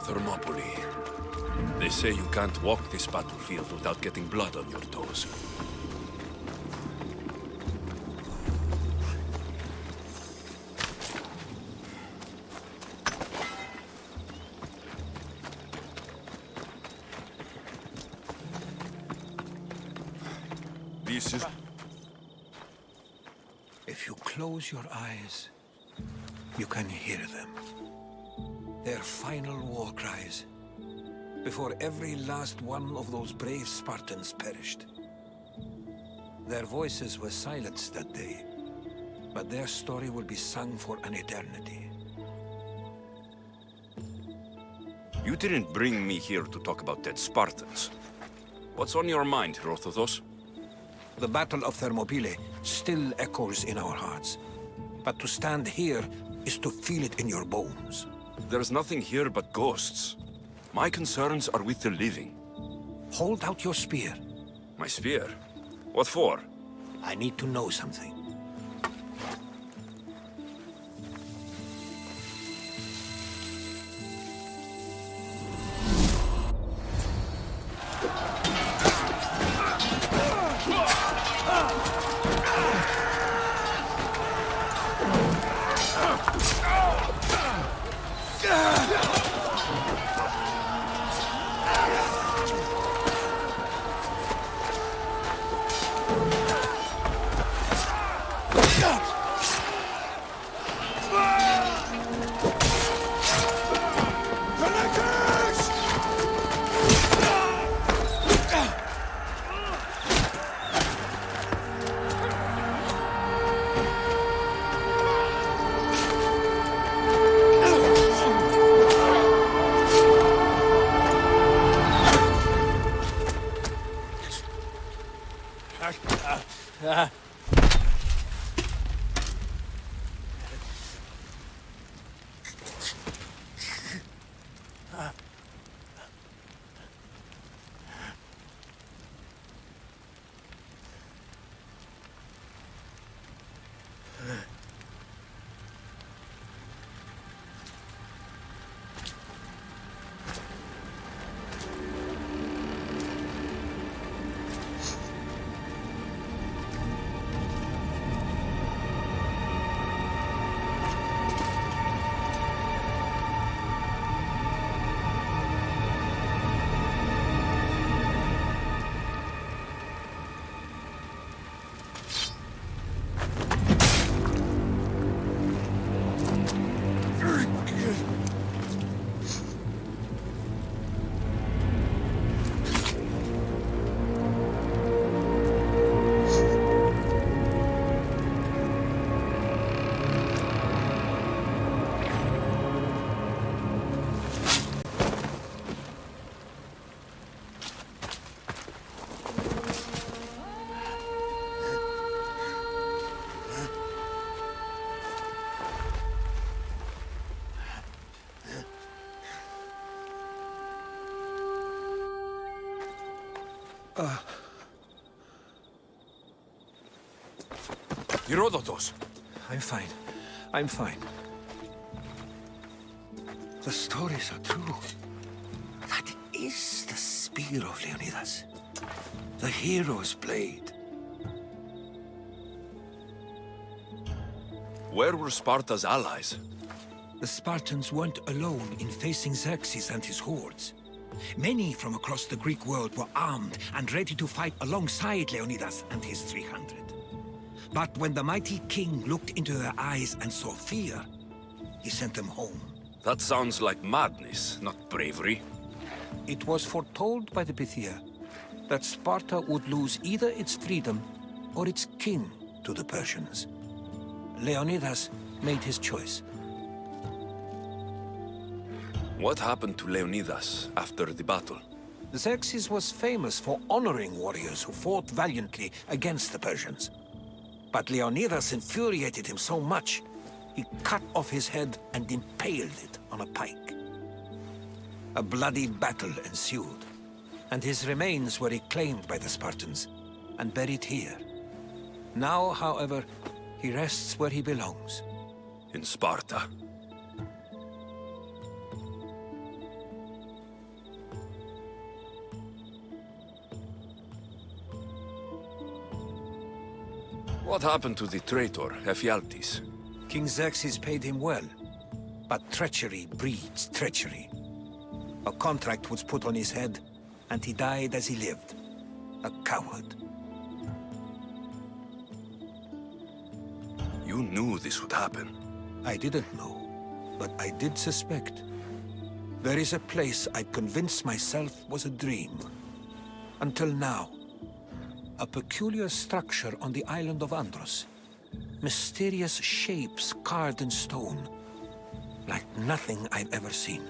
Thermopylae. They say you can't walk this battlefield without getting blood on your toes. This is... If you close your eyes, you can hear them. Their final war cries, before every last one of those brave Spartans perished. Their voices were silenced that day, but their story will be sung for an eternity. You didn't bring me here to talk about dead Spartans. What's on your mind, Herodotus? The Battle of Thermopylae still echoes in our hearts, but to stand here is to feel it in your bones. There's nothing here but ghosts. My concerns are with the living. Hold out your spear. My spear? What for? I need to know something. Herodotus! I'm fine. I'm fine. The stories are true. That is the spear of Leonidas. The hero's blade. Where were Sparta's allies? The Spartans weren't alone in facing Xerxes and his hordes. Many from across the Greek world were armed and ready to fight alongside Leonidas and his 300. But when the mighty king looked into their eyes and saw fear, he sent them home. That sounds like madness, not bravery. It was foretold by the Pythia that Sparta would lose either its freedom or its king to the Persians. Leonidas made his choice. What happened to Leonidas after the battle? Xerxes was famous for honoring warriors who fought valiantly against the Persians. But Leonidas infuriated him so much, he cut off his head and impaled it on a pike. A bloody battle ensued, and his remains were reclaimed by the Spartans and buried here. Now, however, he rests where he belongs. In Sparta. What happened to the traitor, Ephialtes? King Xerxes paid him well, but treachery breeds treachery. A contract was put on his head, and he died as he lived. A coward. You knew this would happen. I didn't know, but I did suspect. There is a place I'd convinced myself was a dream. Until now. A peculiar structure on the island of Andros. Mysterious shapes carved in stone. Like nothing I've ever seen.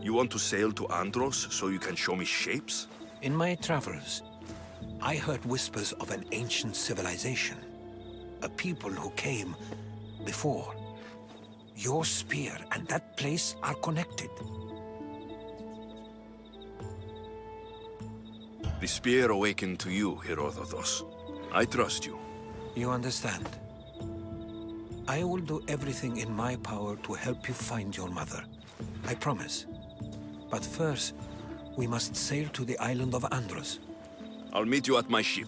You want to sail to Andros so you can show me shapes? In my travels, I heard whispers of an ancient civilization. A people who came before. Your spear and that place are connected. The spear awakened to you, Herodotus. I trust you. You understand. I will do everything in my power to help you find your mother. I promise. But first, we must sail to the island of Andros. I'll meet you at my ship.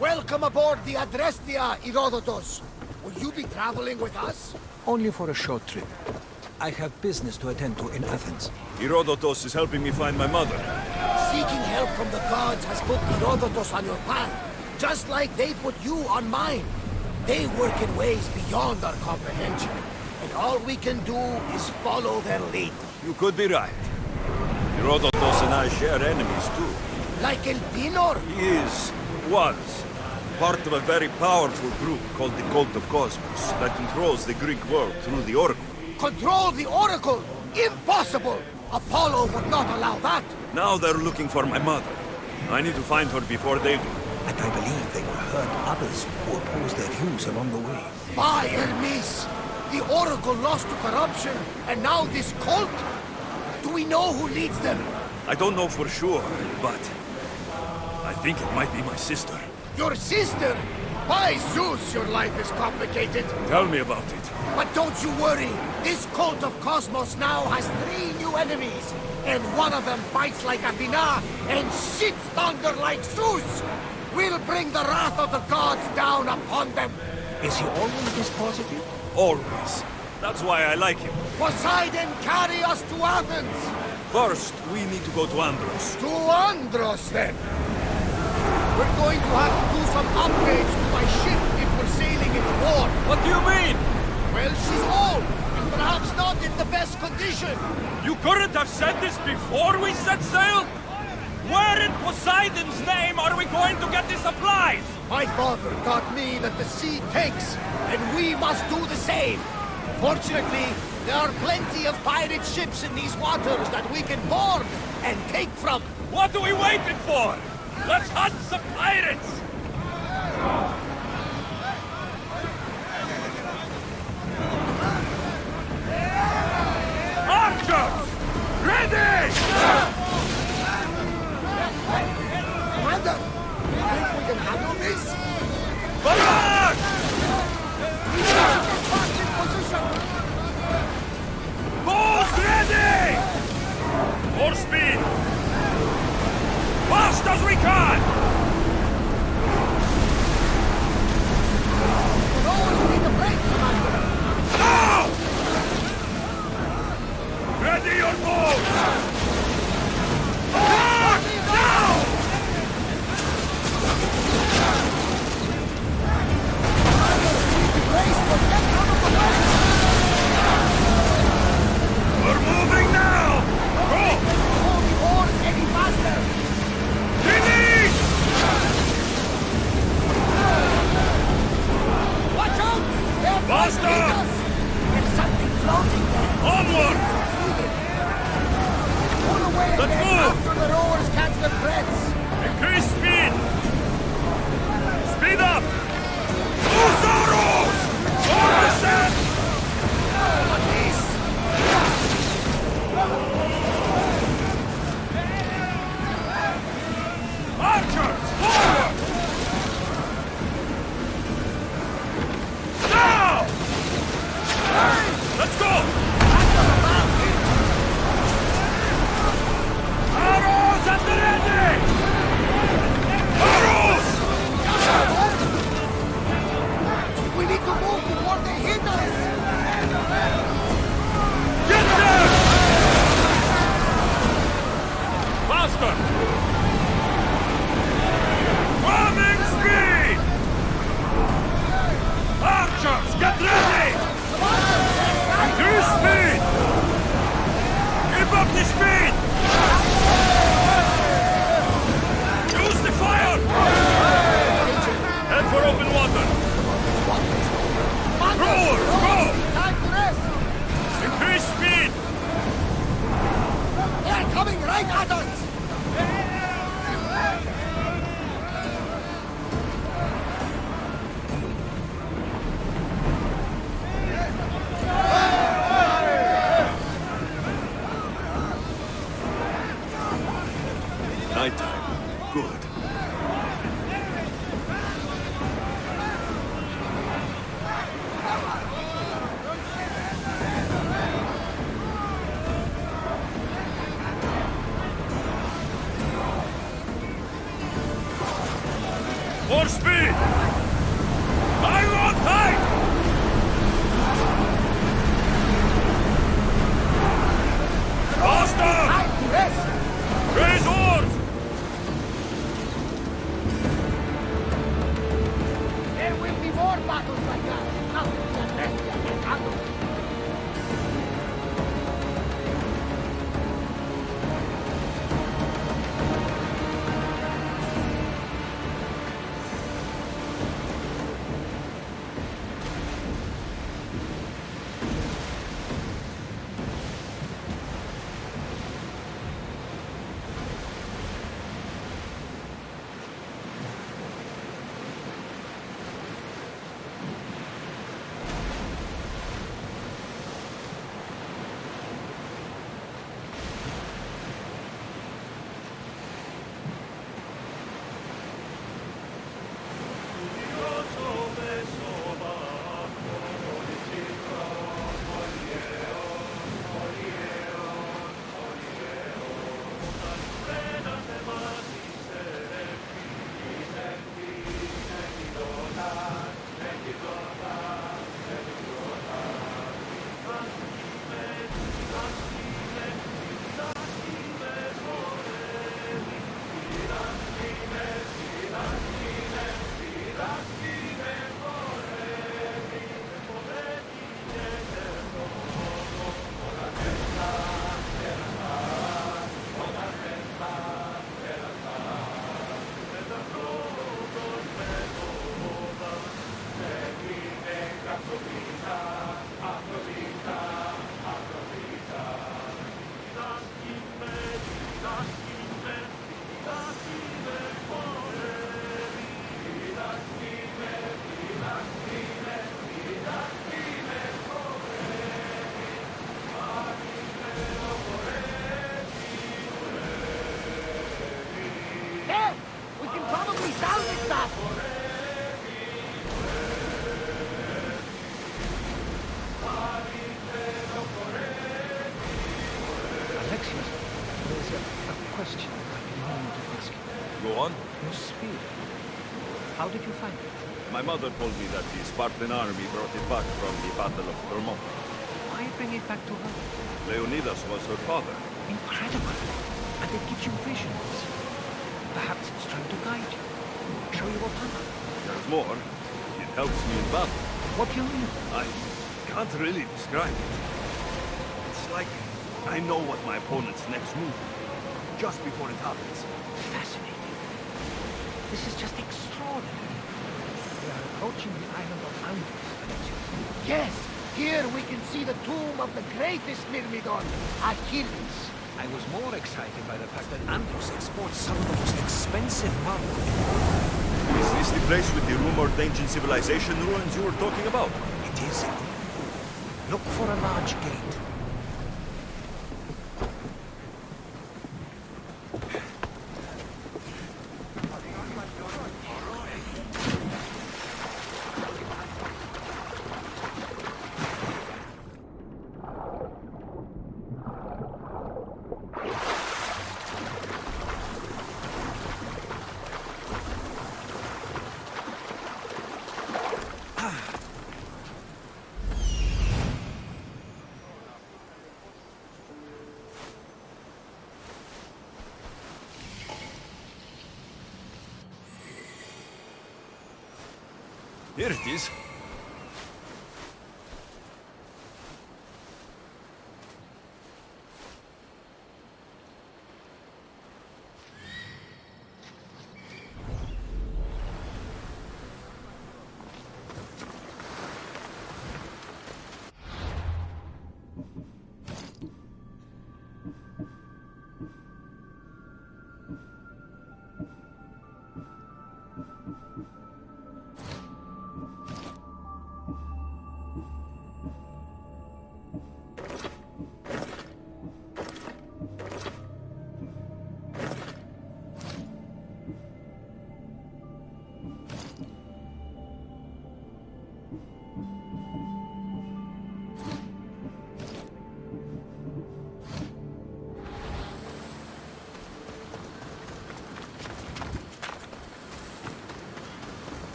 Welcome aboard the Adrestia, Herodotus. Will you be traveling with us? Only for a short trip. I have business to attend to in Athens. Herodotus is helping me find my mother. Seeking help from the gods has put Herodotus on your path, just like they put you on mine. They work in ways beyond our comprehension, and all we can do is follow their lead. You could be right. Herodotus and I share enemies too. Like El Dinor? He was, part of a very powerful group called the Cult of Cosmos that controls the Greek world through the Oracle. Control the Oracle? Impossible! Apollo would not allow that! Now they're looking for my mother. I need to find her before they do. And I believe they will hurt others who oppose their views along the way. By Hermes! The Oracle lost to corruption, and now this cult? Do we know who leads them? I don't know for sure, but I think it might be my sister. Your sister? By Zeus, your life is complicated. Tell me about it. But don't you worry. This cult of Cosmos now has 3 new enemies. And one of them fights like Athena and shits thunder like Zeus. We'll bring the wrath of the gods down upon them. Is he always this positive? Always. That's why I like him. Poseidon, carry us to Athens. First, we need to go to Andros. To Andros, then. We're going to have to do some upgrades to my ship if we're sailing into war. What do you mean? Well, she's old, and perhaps not in the best condition. You couldn't have said this before we set sail? Where in Poseidon's name are we going to get the supplies? My father taught me that the sea takes, and we must do the same. Fortunately, there are plenty of pirate ships in these waters that we can board and take from. What are we waiting for? Let's hunt some pirates! Archers! Ready! Commander, you think we can handle this? Back! Get back in position! Fast as we can! We'll always need a break, Commander. Now! Ready your bows! Forward! Now! Brace for get out of the way! We're moving now! Go! Hold the oars any faster! Finish! Watch out! They're Faster! behind us! There's something floating there! Onward! Pull away Let's again move! after the rowers catch their breaths! Increase speed! Speed up! Use arrows! Forward set! Like this! Archers! Forward! Now! Let's go! Arrows at the ready! Arrows! We need to move before they hit us! Get there! Faster! Bombing speed! Archers, get ready! Increase speed! Keep up the speed! Use the fire! Head for open water! Rowers, go! Time to rest! Increase speed! They're coming right at us! Nighttime. Good. More speed! Hang on tight! Faster! Time to rest! Raise oars! There will be more battles like that! Nothing can rest yet and handle it. question I've been meaning to ask you. Go on. Your spear. How did you find it? My mother told me that the Spartan army brought it back from the Battle of Thermopylae. Why bring it back to her? Leonidas was her father. Incredible. And it gives you visions. Perhaps it's trying to guide you. Show you a path. There's more. It helps me in battle. What do you mean? I can't really describe it. It's like I know what my opponent's next move will be, just before it happens. Fascinating. This is just extraordinary. We are approaching the island of Andros, Alexis. Yes, here we can see the tomb of the greatest Myrmidon, Achilles. I was more excited by the fact that Andros exports some of the most expensive marble. Is this the place with the rumored ancient civilization ruins you were talking about? It is. Look for a large gate. Here it is.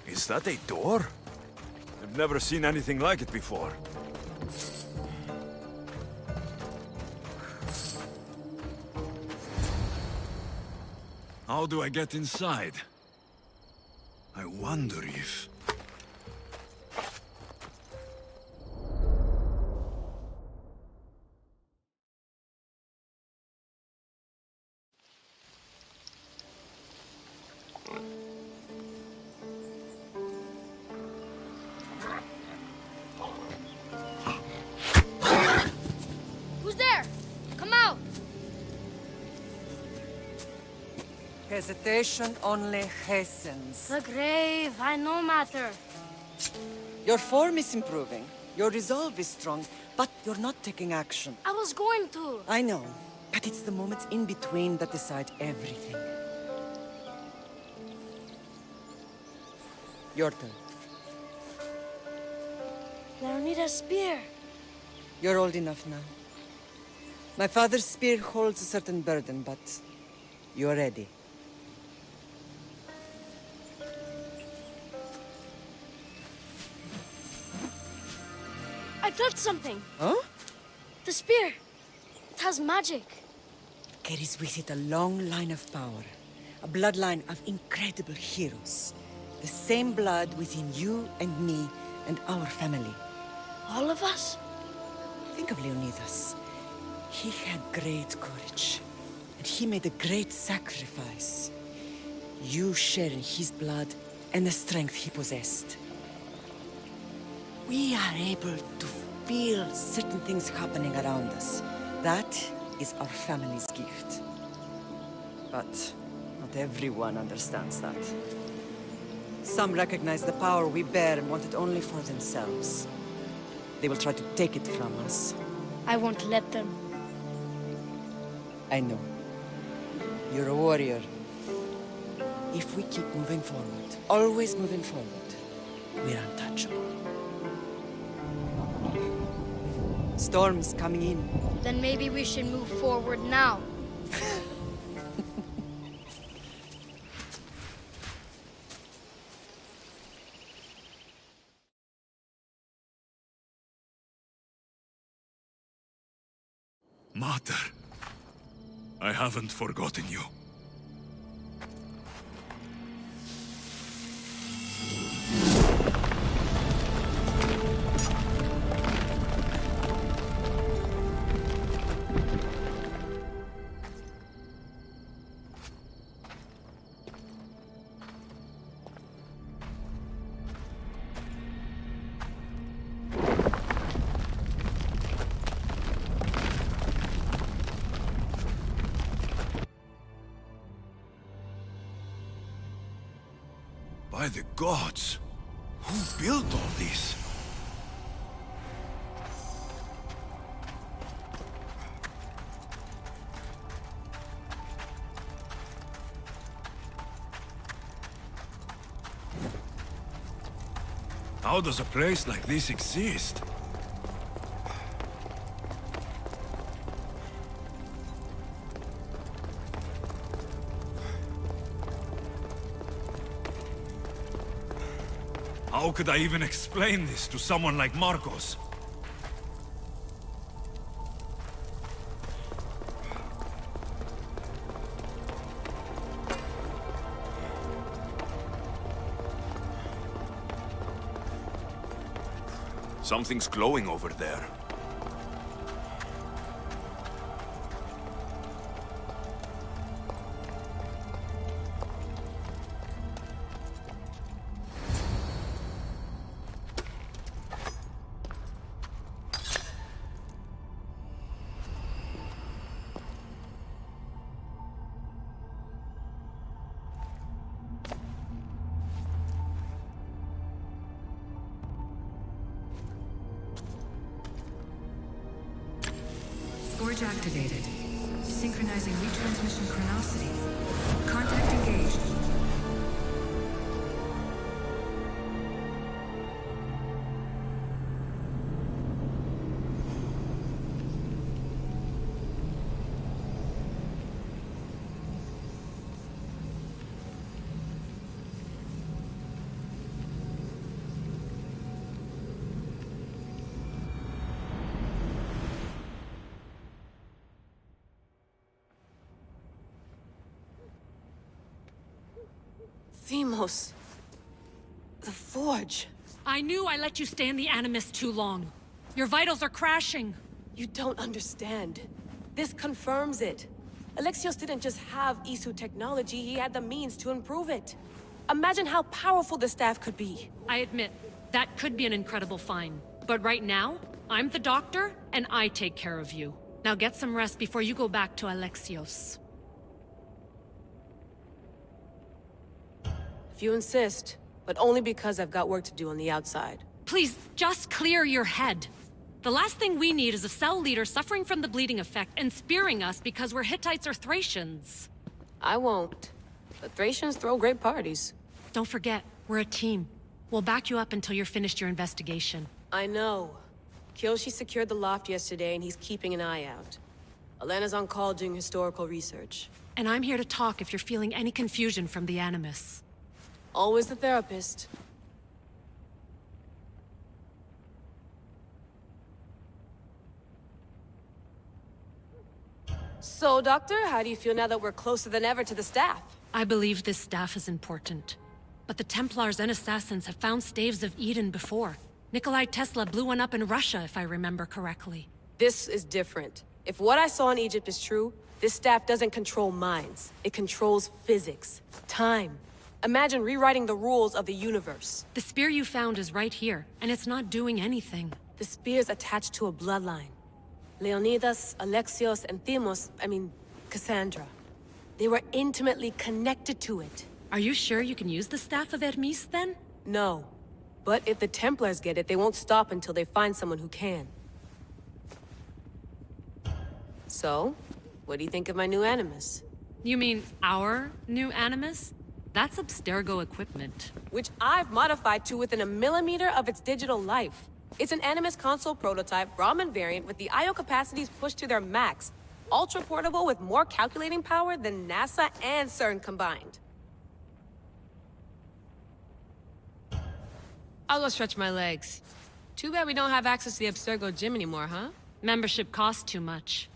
Is that a door? I've never seen anything like it before. How do I get inside? I wonder if... Who's there? Come out! Hesitation only hastens. The grave, I no matter. Your form is improving. Your resolve is strong, but you're not taking action. I was going to. I know, but it's the moments in between that decide everything. Your turn. Leonidas' spear. You're old enough now. My father's spear holds a certain burden, but you're ready. I touched something. Huh? The spear. It has magic. Carries with it a long line of power. A bloodline of incredible heroes. The same blood within you and me and our family. All of us? Think of Leonidas. He had great courage, and he made a great sacrifice. You share in his blood and the strength he possessed. we are able to feel certain things happening around us. That is our family's gift. But not everyone understands that. Some recognize the power we bear and want it only for themselves. They will try to take it from us. I won't let them. I know. You're a warrior. If we keep moving forward, always moving forward, we're untouchable. Storm's coming in. Then maybe we should move forward now. Mater, I haven't forgotten you. By the gods! Who built all this? How does a place like this exist? How could I even explain this to someone like Marcos? Something's glowing over there. Forge activated. Synchronizing retransmission chronicity. Contact engaged. Themos. The Forge. I knew I let you stay in the Animus too long. Your vitals are crashing. You don't understand. This confirms it. Alexios didn't just have ISU technology, he had the means to improve it. Imagine how powerful the staff could be. I admit, that could be an incredible find. But right now, I'm the doctor, and I take care of you. Now get some rest before you go back to Alexios. If you insist, but only because I've got work to do on the outside. Please, just clear your head. The last thing we need is a cell leader suffering from the bleeding effect and spearing us because we're Hittites or Thracians. I won't. But Thracians throw great parties. Don't forget, we're a team. We'll back you up until you're finished your investigation. I know. Kyoshi secured the loft yesterday and he's keeping an eye out. Elena's on call doing historical research. And I'm here to talk if you're feeling any confusion from the Animus. Always the therapist. So, Doctor, how do you feel now that we're closer than ever to the staff? I believe this staff is important. But the Templars and Assassins have found staves of Eden before. Nikolai Tesla blew one up in Russia, if I remember correctly. This is different. If what I saw in Egypt is true, this staff doesn't control minds. It controls physics, time. Imagine rewriting the rules of the universe. The spear you found is right here, and it's not doing anything. The spear's attached to a bloodline. Leonidas, Alexios, and Cassandra. They were intimately connected to it. Are you sure you can use the Staff of Hermes, then? No. But if the Templars get it, they won't stop until they find someone who can. So, what do you think of my new Animus? You mean our new Animus? That's Abstergo equipment. Which I've modified to within a millimeter of its digital life. It's an Animus console prototype, Brahmin variant with the I/O capacities pushed to their max. Ultra portable with more calculating power than NASA and CERN combined. I'll go stretch my legs. Too bad we don't have access to the Abstergo gym anymore, huh? Membership costs too much.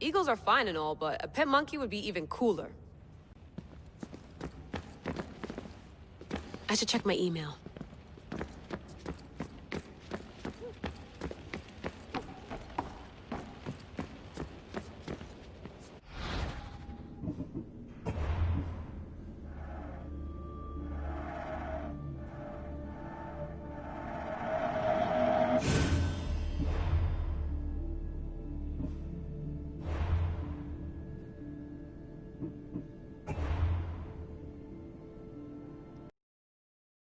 Eagles are fine and all, but a pet monkey would be even cooler. I should check my email.